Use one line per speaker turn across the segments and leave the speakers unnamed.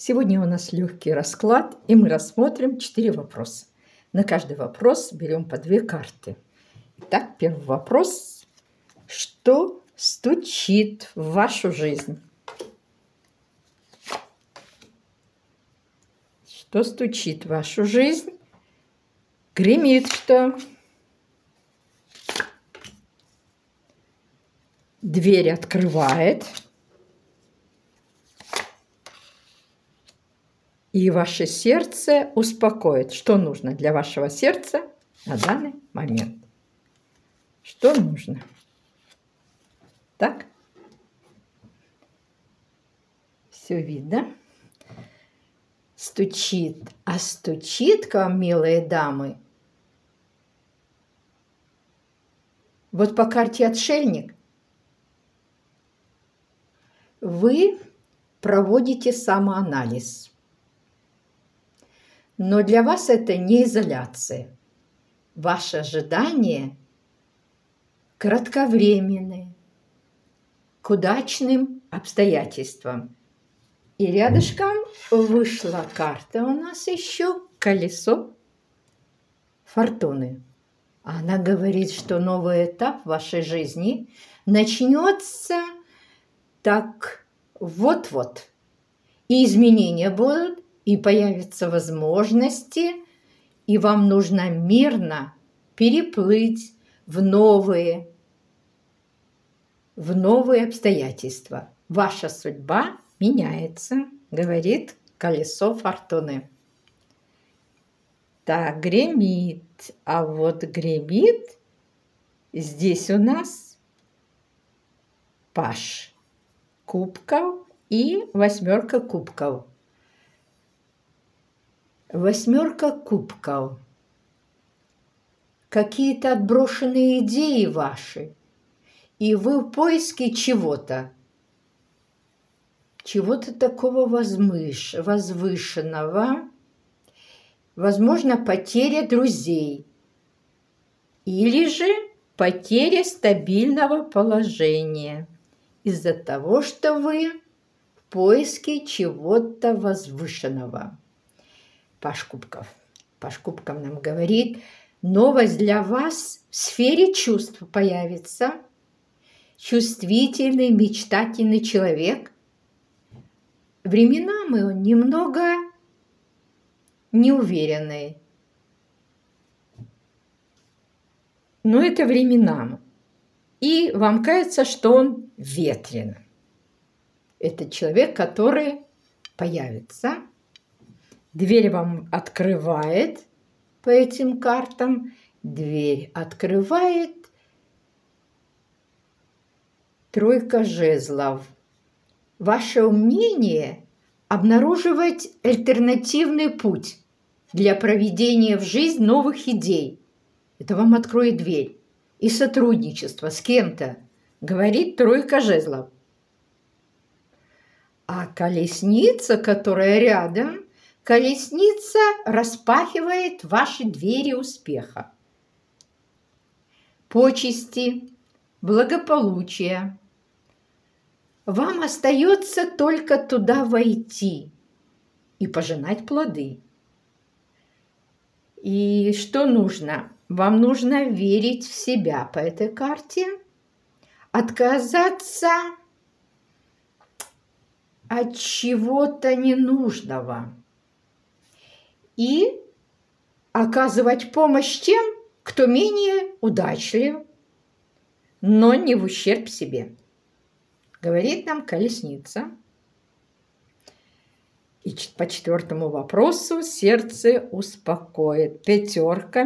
Сегодня у нас легкий расклад, и мы рассмотрим 4 вопроса. На каждый вопрос берем по 2 карты. Итак, первый вопрос. Что стучит в вашу жизнь? Что стучит в вашу жизнь? Гремит что? Дверь открывает. И ваше сердце успокоит. Что нужно для вашего сердца на данный момент? Что нужно? Так? Все видно? Стучит. А стучит к вам, милые дамы, вот по карте отшельник вы проводите самоанализ. Но для вас это не изоляция. Ваши ожидания кратковременные, к удачным обстоятельствам. И рядышком вышла карта у нас еще колесо фортуны. Она говорит, что новый этап в вашей жизни начнется так вот-вот. И изменения будут, и появятся возможности, и вам нужно мирно переплыть в новые обстоятельства. Ваша судьба меняется, говорит колесо фортуны. Так, гремит. А вот гремит здесь у нас паж кубков и 8 кубков. 8 кубков. Какие-то отброшенные идеи ваши. И вы в поиске чего-то такого возвышенного. Возможно, потеря друзей. Или же потеря стабильного положения. Из-за того, что вы в поиске чего-то возвышенного. Паж кубков. Паж кубков нам говорит, новость для вас в сфере чувств появится. Чувствительный, мечтательный человек. Временами он немного неуверенный. Но это временами. И вам кажется, что он ветрен. Это человек, который появится. Дверь вам открывает по этим картам. Дверь открывает 3 жезлов. Ваше умение обнаруживать альтернативный путь для проведения в жизнь новых идей. Это вам откроет дверь. И сотрудничество с кем-то, говорит 3 жезлов. А колесница, которая рядом, колесница распахивает ваши двери успеха. Почести, благополучия. Вам остается только туда войти и пожинать плоды. И что нужно? Вам нужно верить в себя по этой карте, отказаться от чего-то ненужного и оказывать помощь тем, кто менее удачлив, но не в ущерб себе. Говорит нам колесница. И по 4 вопросу сердце успокоит. 5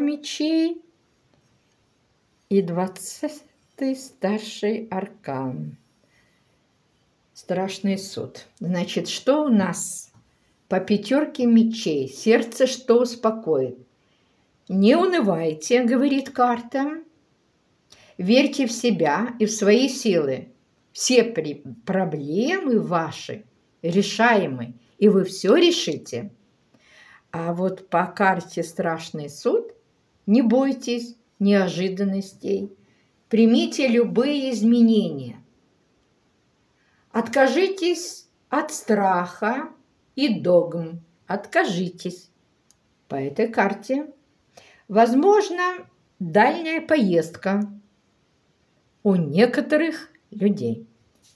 мечей и 20-й старший аркан. Страшный суд. Значит, что у нас по 5 мечей? Сердце что успокоит? Не унывайте, говорит карта. Верьте в себя и в свои силы. Все проблемы ваши решаемы, и вы все решите. А вот по карте страшный суд не бойтесь неожиданностей. Примите любые изменения. Откажитесь от страха и догм. Откажитесь. По этой карте возможна дальняя поездка у некоторых людей.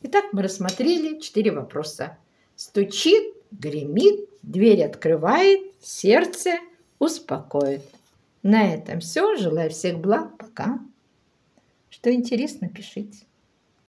Итак, мы рассмотрели 4 вопроса. Стучит, гремит, дверь открывает, сердце успокоит. На этом все. Желаю всех благ. Пока. Что интересно, пишите.